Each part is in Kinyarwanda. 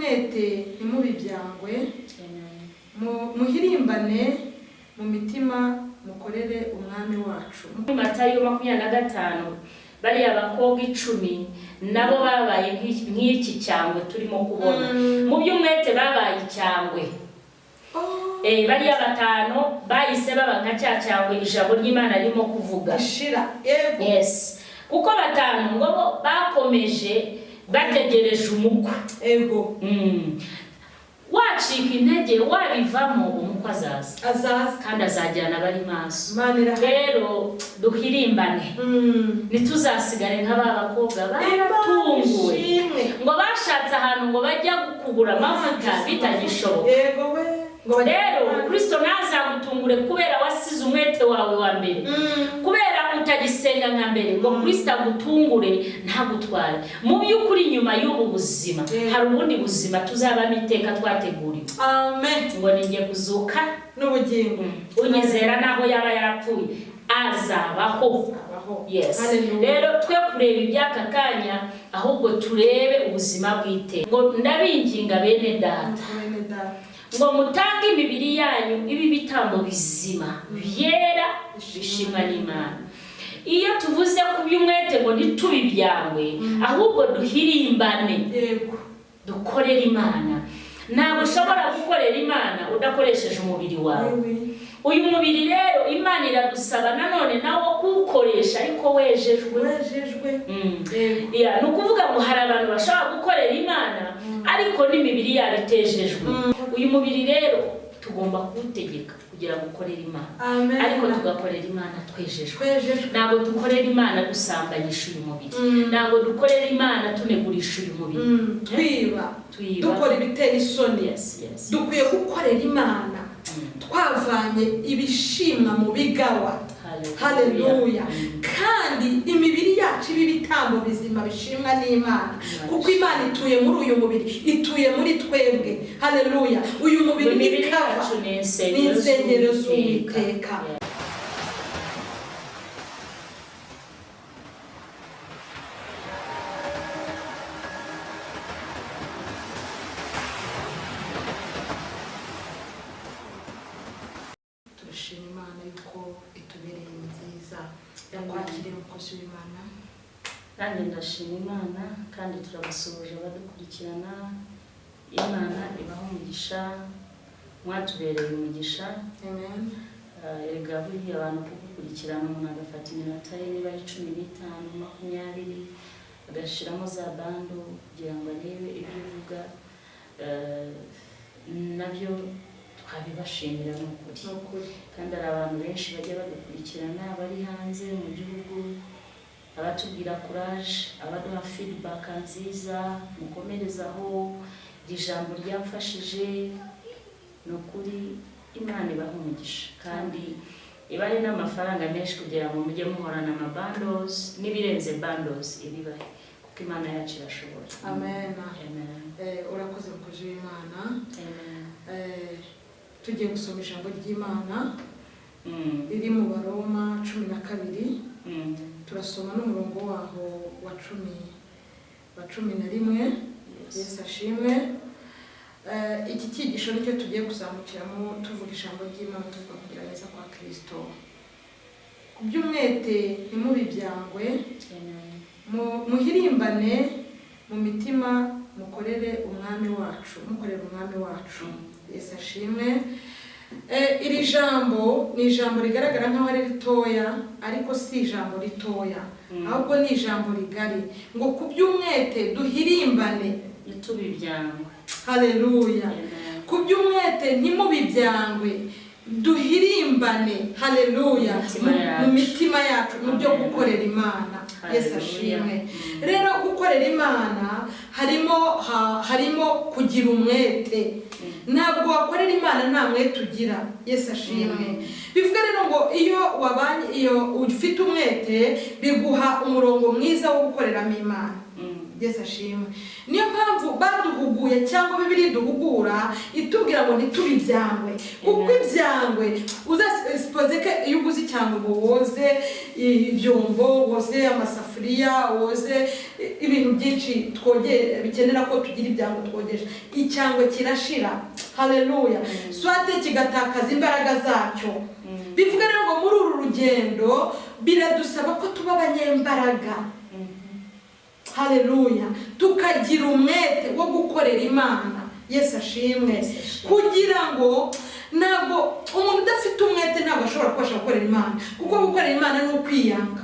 Kubyumwete nimubibyangwe muhirimbane mu mitima mukorere umwami wacu. Matayo 25 bari abakobwa 10 nabo babaye nk'iki cyangwe turimo kubona. Mu by'umwete babaye icyangwe. Bari abatano bayise baba nka cyangwe ijabo ry'Imana rimo kuvuga. Yes. Kuko batanu ngo bakomeje bategereje umukwe. Ego. Wacika intege wabivamo umukwe azaza kandi azajyana bari maso. Rero duhirimbane. Nituzasigare nk'ababakobwa baratunguwe ngo bashatse ahantu ngo bajya kugura amavuta bitagishoboka. Yego we. Rero Kristo nazagutungure kubera wasize umwete wawe wa mbere. Kubera utagisenga nka mbere ngo Kristo agutungure ntagutware. Mu by'ukuri nyuma y'ubu buzima hari ubundi buzima tuzabamo iteka twateguriwe. Amen. Ngo ninge kuzuka n'ubugingo. Unyizera naho yaba yarapfuye azabaho. Yes. Rero twe kureba ibyaka kanya ahubwo turebe ubuzima bwite. Ngo ndabinginga bene data ngo mutange imibiri yanyu ibi bitambo bizima byera bishimwa n'Imana. Iyo tuvuze ku by'umwete ngo nitubibyangwe ahubwo duhirimbane dukorera Imana. Ntabwo ushobora gukorera Imana udakoresheje umubiri wawe. Uyu mubiri rero Imana iradusaba nanone nawo kuwukoresha ariko wejejwe. Nukuvuga ngo hari abantu bashobora gukorera Imana ariko n'imibiri yabo itejejwe. Uyu mubiri rero tugomba kuwutegeka kugira ngo ukorere Imana. Ariko tugakorera Imana twejejwe. Ntabwo dukorera Imana dusambanyisha uyu mubiri. Ntabwo dukorera Imana tunegurisha uyu mubiri. Dukora ibitera isoni. Dukwiye gukorera Imana twavanye ibishimwa mu bigawa. Haleluya. Kandi imibiri yacu ibitambo bizima bishimwa n'Imana. Kuko Imana ituye muri uyu mubiri, ituye muri twebwe. Haleluya. Uyu mubiri nikava n'insengero z'Uwiteka. Imana yuko itubereye nziza yakwakiriye umukozi w'Imana. Kandi ndashima Imana kandi turabasuhuje abadukurikirana. Imana ibaho umugisha mwatubereye umugisha. Amen. Erega buri abantu kugukurikirana umuntu agafata iminota ye niba ari 15 20 agashiramo za bando kugira ngo arebe ibyo uvuga nabyo twabibashimira n'ukuri. Kandi ari abantu benshi bajya badukurikirana bari hanze mu gihugu abatubwira courage abaduha feedback nziza mukomerezaho ijambo ryamfashije n'ukuri. Imana ibaho umugisha kandi ibari n'amafaranga menshi kugira ngo mujye muhorana ama bundles n'ibirenze bundles ibibahe kuko Imana yacu irashobora. Amen. Urakoze umukozi w'Imana. Amen. Tugiye gusoma ijambo ry'Imana riri mu Baroma 12. Turasoma n'umurongo waho wa 11. Yesu ashimwe. Iki cyigisho nicyo tugiye gusambukiramo tuvuga ijambo ry'Imana tuvuga kugira neza kwa Kristo. Kubyumwete nimubibyangwe muhirimbane mu mitima mukorere umwami wacu. Yesu ashimwe. Iri jambo ni ijambo rigaragara nkaho ari ritoya ariko si ijambo ritoya ahubwo ni ijambo rigari ngo kubyumwete duhirimbane nitubibyangwe. Haleluya. Kubyumwete ntimubibyangwe duhirimbane. Haleluya. Mu mitima yacu mu byo gukorera Imana. Yesu ashimwe. Rero gukorera Imana harimo kugira umwete. Ntabwo wakorera Imana nta mwete ugira. Yesu ashimwe. Bivuga rero ngo iyo ufite umwete biguha umurongo mwiza wo gukoreramo Imana. Yesu ashimwe. Niyo mpamvu baduhuguye cyangwa Bibiliya duhugura itubwira ngo ntitubi ibyangwe, kuko ibyangwe uzasipoze ko iyo uguze icyangwe ngo woze ibyombo, woze amasafuriya, woze ibintu byinshi twogeye bikenera ko tugira ibyangwe twogeje, icyangwe kirashira. Haleluya. Swate kigatakaza imbaraga zacyo. Bivuga rero ngo muri uru rugendo biradusaba ko tuba abanyembaraga. Haleluya. Tukagira umwete wo gukorera Imana. Yesu ashimwe. Kugira ngo ntabwo umuntu udafite umwete ntabwo ashobora kubasha gukorera Imana, kuko gukorera Imana ni ukwiyanga.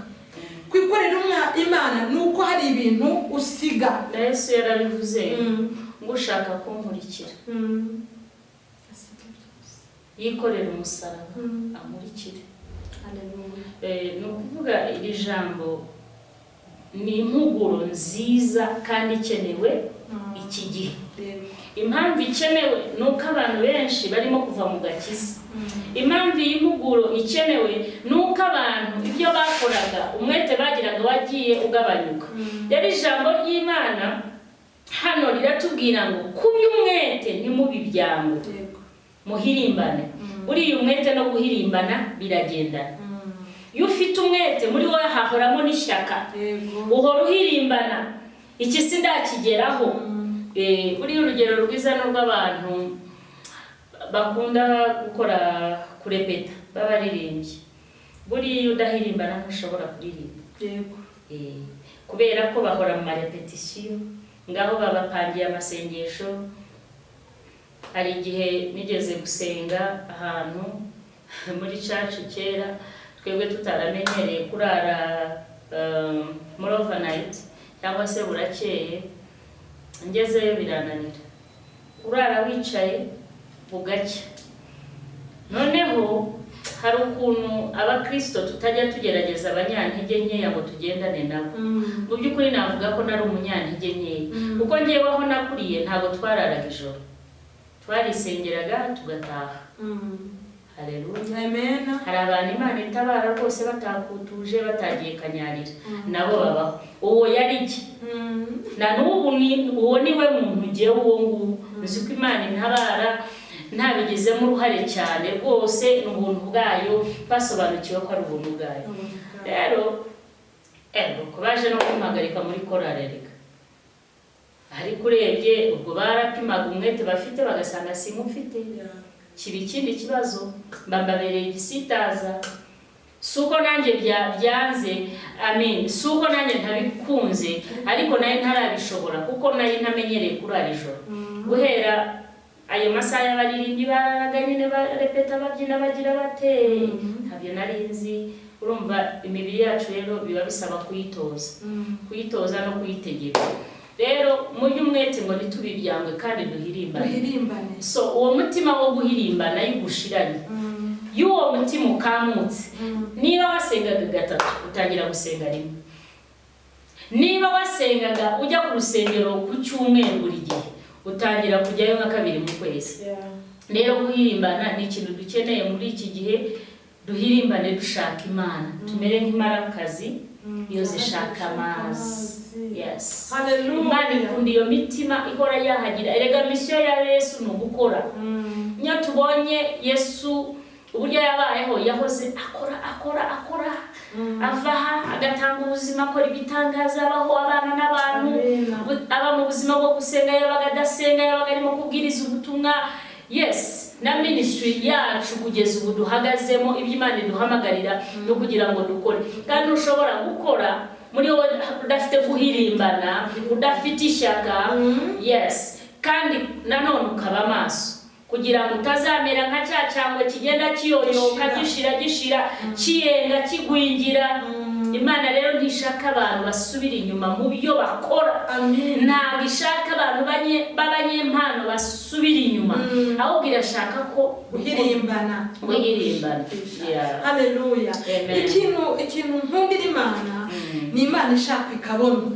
Kwikorera Imana ni uko hari ibintu usiga. Yesu yarabivuze ngo ushaka kunkurikira yikorera umusaraba amurikire. Haleluya. Ni ukuvuga iri jambo ni impuguro nziza kandi ikenewe iki gihe. Impamvu ikenewe ni uko abantu benshi barimo kuva mu gakiza. Impamvu iyi mpuguro ikenewe ni uko abantu ibyo bakoraga umwete bagiraga wagiye ugabanyuka. Rero ijambo ry'Imana hano riratubwira ngo kuby umwete ntimubi ibyangwe, muhirimbane. Uriya umwete no guhirimbana biragendana. Iyo ufite umwete muri wowe hahoramo n'ishyaka, uhora uhirimbana iki sindakigeraho. Buri urugero rwiza n'urw'abantu bakunda gukora kurepeta b'abaririmbyi. Buri udahirimbana ntushobora kuririmba. Kubera ko bahora mu marepetisiyo, ngaho babapangiye amasengesho. Hari igihe nigeze gusenga ahantu muri church kera, twebwe tutaramenyereye kurara muri overnight cyangwa se burakeye. Ngezeyo birananira, urara wicaye bugacya. Noneho hari ukuntu abakristo tutajya tugerageza abanyantege nkeya ngo tugendane nabo. Mu by'ukuri navuga ko nari umunyantege nkeya, kuko ngewe aho nakuriye ntabwo twararaga ijoro, twarisengeraga tugataha. Haleluya. Amen. Hari abantu Imana itabara rwose batakutuje batagiye kanyarira, nabo babaho. Uwo yari iki? Na n'ubu uwo niwe muntu ngewe uwo nguwo. Nzi ko Imana intabara ntabigezemo uruhare cyane rwose, n'ubuntu bwayo, basobanukiwe ko ari ubuntu bwayo. Rero ko baje no kumpagarika muri korale reka, ariko urebye ubwo barapimaga umwete bafite bagasanga simufite. Kiba ikindi kibazo, mbabereye igisitaza. Suko nanjye byanze, suko nanjye ntabikunze, ariko nayo ntarabishobora kuko nayo ntamenyereye kurara ijoro. Guhera ayo masaha y'abaririmbyi baraga nyine barepeta babyina bagira bate, ntabyo narinzi. Urumva imibiri yacu rero biba bisaba kuyitoza no kuyitegeka. Rero muri umwete ngo ntitubibyangwe kandi duhirimbane. So uwo mutima wo guhirimbana y'ugushiranye, y'uwo mutima ukamutse. Niba wasengaga gatatu utangira gusenga rimwe, niba wasengaga ujya ku rusengero ku cyumweru buri gihe utangira kujyayo nka kabiri mu kwezi. Rero guhirimbana ni ikintu dukeneye muri iki gihe. Duhirimbane dushaka Imana, tumere nk'imparakazi iyo zishaka amazi. Yes. Haleluya. Imana ikunda iyo mitima ihora yahagira. Erega misiyo ya Yesu ni ugukora. Nya tubonye Yesu uburyo yabayeho, yahoze akora avaha agatanga ubuzima, akora ibitangaza, abaho abana n'abantu, aba mu buzima bwo gusenga, yabaga adasenga, yabaga arimo kubwiriza ubutumwa. Yes. Na ministry yacu kugeza ubu duhagazemo ibyo Imana iduhamagarira no kugira ngo dukore. Kandi ushobora gukora muri wowe udafite guhirimbana, udafite ishyaka. Yes. Kandi nanone ukaba maso kugira ngo utazamera nka cya cyangwa kigenda kiyoyoka gishira kiyenga kigwingira. Imana rero ntishaka abantu basubira inyuma mu byo bakora. Ntabwo ishaka abantu b'abanyempano basubira inyuma, ahubwo irashaka ko guhirimbana. Haleluya. Ikintu nkundira Imana ni Imana ishaka ikabona.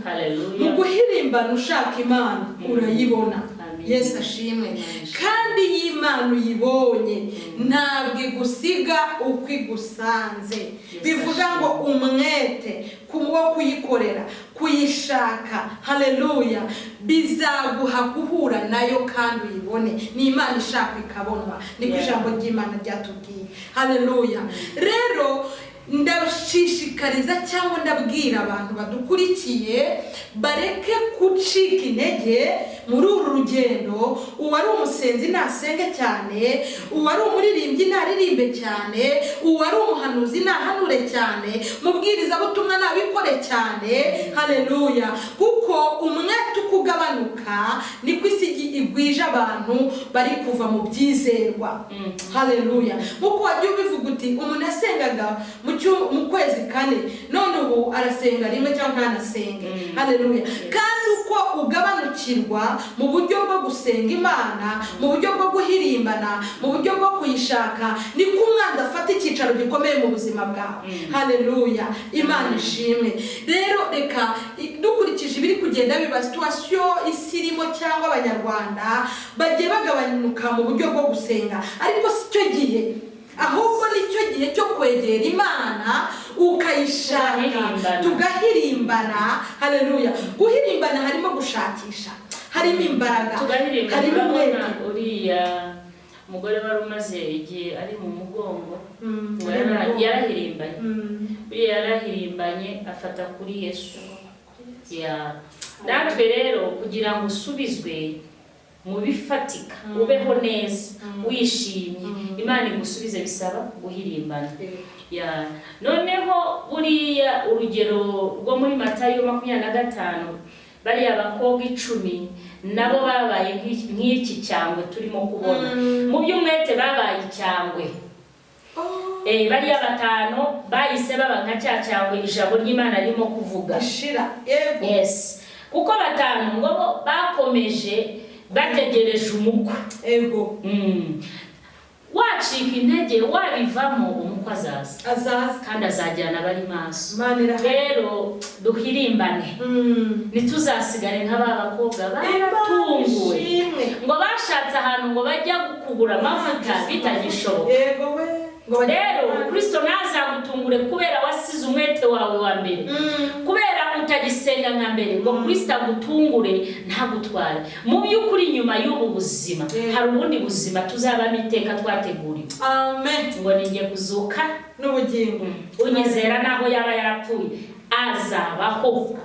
Mu guhirimbana ushaka Imana urayibona. Yesu ashimwe. Kandi y'Imana uyibonye ntabwo igusiga uko igusanze. Bivuga ngo umwete wo kuyikorera, kuyishaka, haleluya, bizaguha guhura nayo kandi uyibone. Ni Imana ishaka ikabonwa, niko ijambo ry'Imana ryatubwiye, haleluya. Rero ndabashishikariza cyangwa ndabwira abantu badukurikiye bareke gucika intege muri uru rugendo. Uwari umusenzi nasenge cyane, uwari umuririmbyi naririmbe cyane, uwari umuhanuzi nahanure cyane, mubwiriza butumwa nabikore cyane, haleluya. Kuko umwete ukugabanuka niko isi igwije abantu bari kuva mu byizerwa, haleluya. Kuko wajya ubivuga uti umuntu asengaga mu kwezi kane, none ubu arasenga rimwe cyangwa ntanasenge, haleluya. Kandi uko ugabanukirwa mu buryo bwo gusenga Imana, mu buryo bwo guhirimbana, mu buryo bwo kuyishaka, niko umwanzi afata icyicaro gikomeye mu buzima bwawe, haleluya. Imana ishimwe. Rero reka dukurikije ibiri kugenda biba situation isi irimo cyangwa abanyarwanda bagiye bagabanuka mu buryo bwo gusenga, ariko si cyo gihe, ahubwo nicyo gihe cyo kwegera Imana ukayishaka, tugahirimbana, haleluya. Guhirimbana harimo gushakisha, harimo imbaraga, harimo umwete. Uriya umugore wari umaze igihe ari mu mugongo yarahirimbanye, yarahirimbanye afata kuri Yesu. Natwe rero kugira ngo usubizwe mu bifatika, ubeho neza, wishimye, Imana igusubize bisaba guhirimbana. Noneho buriya urugero rwo muri Matayo 25, bariya abakobwa 10 nabo babaye nk'iki cyangwe turimo kubona. Mu by'umwete babaye icyangwe. Bariya 5 bahise baba nka cya cyangwe ijambo ry'Imana ririmo kuvuga. Yes. Kuko 5 ngo bakomeje bategereje umukwe. Ego. Wacika intege wabivamo umukwe azaza kandi azajyana bari maso. Rero duhirimbane, nituzasigare nk'aba bakobwa baratunguwe ngo bashatse ahantu ngo bajya kugura amavuta bitagishoboka. Rero Kristo nazagutungure kubera wasize umwete wawe wa mbere, kubera utagisenga nka mbere, ngo Kristo agutungure ntagutware. Mu by'ukuri nyuma y'ubu buzima hari ubundi buzima tuzabamo iteka twateguriwe. Amen. Ngo ninjye kuzuka n'ubugingo, unyizera naho yaba yarapfuye azabaho.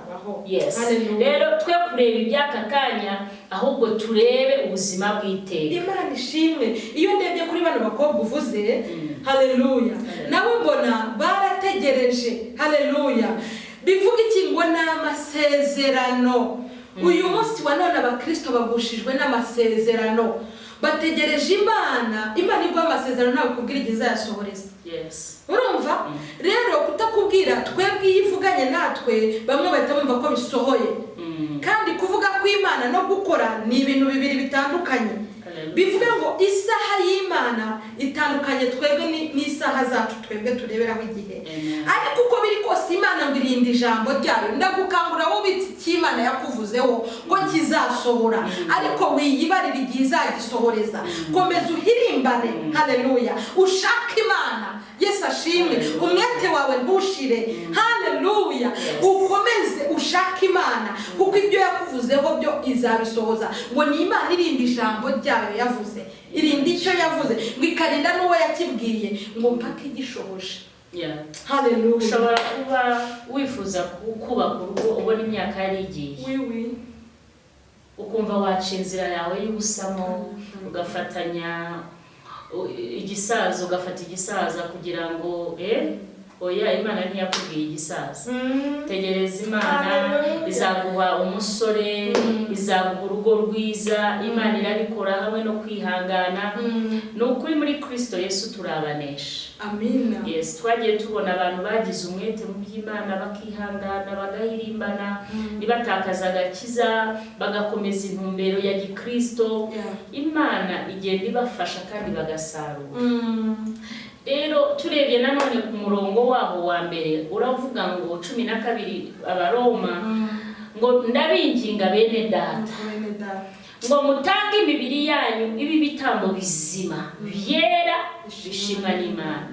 Yes. Rero twe kureba ibyaka kanya, ahubwo turebe ubuzima bw'iteka. Imana ishimwe. Iyo ndebye kuri bano bakobwa uvuze, haleluya, nabo mbona barategereje, haleluya. Bivuga iki? Ngo n'amasezerano. Uyu munsi wa none abakristo bagushijwe n'amasezerano, bategereje Imana. Imana igwa amasezerano nawe kubwira igihe yasohoreza. Yes. Urumva? Rero kutakubwira twebwe yivuganye natwe bamwe bahita bumva ko bisohoye. Kandi kuvuga ko Imana no gukora ni ibintu bibiri bitandukanye. Bivuga ngo isaha y'Imana itandukanye twebwe n'isaha zacu twebwe tureberaho igihe. Ariko uko biri kose Imana ngo irinde ijambo ryayo. Ndagukangura wowe biti Imana yakuvuzeho ngo kizasohora, ariko wiyibarira igihe izagisohoreza. Komeza uhirimbane, haleluya, ushaka Imana. Yesu ashimwe. Umwete wawe ntushire, haleluya. Ukomeze ushaka Imana kuko ibyo yakuvuzeho byo izabisohoza. Ngo ni Imana irinde ijambo ryayo yavuze, irinde icyo yavuze, ngo ikarinda n'uwo yakibwiye, ngo mpaka igishoboje. Haleluya. Ushobora kuba wifuza kubaka urugo ubona imyaka yari igiye, ukumva waca inzira yawe y'ubusamo, ugafatanya igisaza, ugafata igisaza kugira ngo oya, Imana ntiyakubwiye igisaza. Tegereza Imana, izaguha umusore, izaguha urugo rwiza. Imana irabikora hamwe no kwihangana. Nukuri muri Kristo Yesu turabanesha. Amina. Yes, twagiye tubona abantu bagize umwete mu by'Imana, bakihangana, bagahirimbana, nibatakaza agakiza, bagakomeza intumbero ya gikristo. Imana igenda ibafasha kandi bagasarura. Rero turebye nanone ku murongo waho wa mbere uravuga ngo 12 Abaroma, ngo ndabinginga bene data ngo mutange imibiri yanyu ibi bitambo bizima byera bishimwa n'Imana.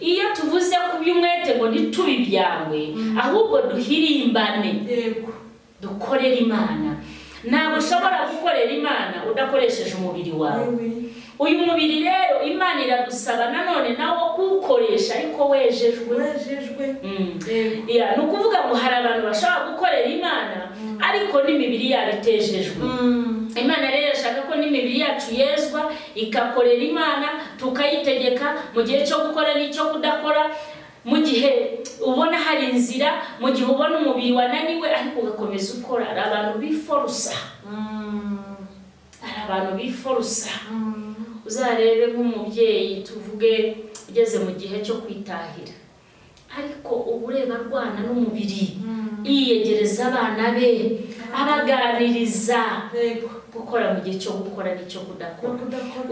iyo tuvuze ku by'umwete ngo ntitubibyangwe ahubwo duhirimbane dukorera Imana. Ntabwo ushobora gukorera Imana udakoresheje umubiri wawe. Uyu mubiri rero Imana iradusaba nanone nawo kuwukoresha ariko wejejwe. Ni ukuvuga ngo hari abantu bashobora gukorera Imana ariko n'imibiri yabo itejejwe. Imana rero ishaka ko n'imibiri yacu yezwa ikakorera Imana, tukayitegeka mu gihe cyo gukora n'icyo kudakora, mu gihe ubona hari inzira, mu gihe ubona umubiri wananiwe ariko ugakomeza ukora. Hari abantu biforusa. Uzarebe nk'umubyeyi tuvuge ugeze mu gihe cyo kwitahira, ariko ubureba arwana n'umubiri, yiyegereza abana be, abaganiriza, gukora mu gihe cyo gukora n'icyo kudakora.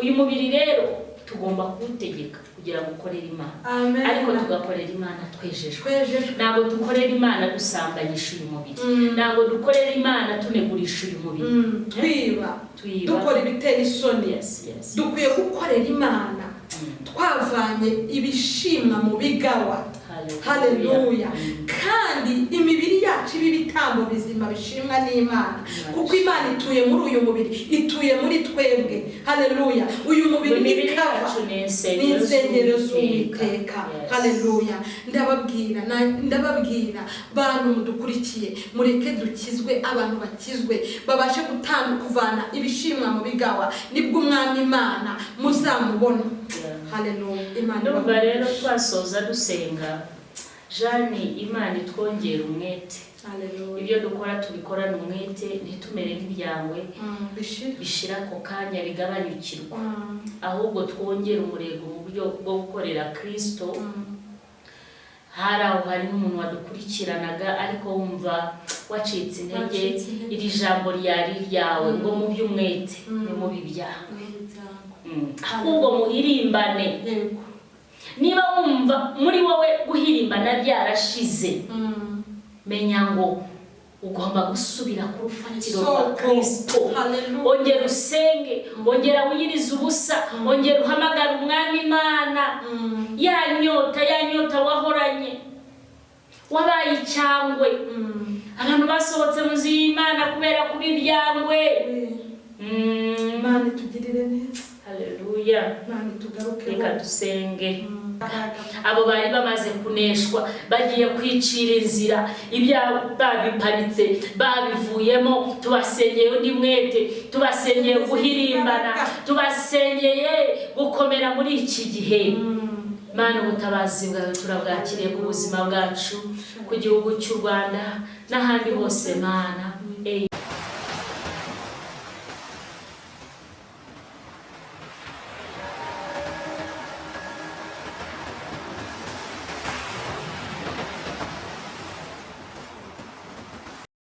Uyu mubiri rero tugomba kuwutegeka kugira ngo ukorere Imana. Ariko tugakorera Imana twejejwe. Ntabwo dukorera Imana dusambanyisha uyu mubiri. Ntabwo dukorera Imana tunegurisha uyu mubiri. Twiba. Dukora ibiteye isoni. Dukwiye gukorera Imana twavanye ibishimwa mu bigawa. Haleluya. Kandi imibiri yacu ibi bitambo bizima bishimwa n'Imana, kuko Imana ituye muri uyu mubiri, ituye muri twebwe. Haleluya. Uyu mubiri nikava n'insengero z'Uwiteka. Haleluya. Ndababwira bantu mudukurikiye, mureke dukizwe, abantu bakizwe babashe kuvana ibishimwa mu bigawa, nibwo umwami Imana muzamubona. Haleluya. Imana rero twasoza dusenga. Jani, Imana itwongera umwete. Ibyo dukora tubikorana umwete, ntitumere nk'ibyangwe bishira ko kanya bigabanyukirwa, ahubwo twongera umurego mu buryo bwo gukorera Kristo. Hari n'umuntu wadukurikiranaga ariko wumva wacitse intege, iri jambo ryari ryawe ngo mu by'umwete ni mu bibyange, ahubwo muhirimbane. Niba wumva muri wowe guhirimbana byarashize, menya ngo ugomba gusubira ku rufatiro rwa Kristo. Ongera usenge, ongera wiyirize ubusa, ongera uhamagara umwami Imana. Ya nyota wahoranye, wabaye icyangwe. Abantu basohotse mu nzu y'Imana kubera kuba ibyangwe. Imana itugirire neza. Haleluya. Imana itugaruke. Reka dusenge. Abo bari bamaze kuneshwa, bagiye kwicira inzira, ibya babiparitse babivuyemo, tubasengeye undi mwete, tubasengeye guhirimbana, tubasengeye gukomera muri iki gihe. Mana, ubutabazi bwawe turabwakiriye ku buzima bwacu, ku gihugu cy'u Rwanda n'ahandi hose Mana.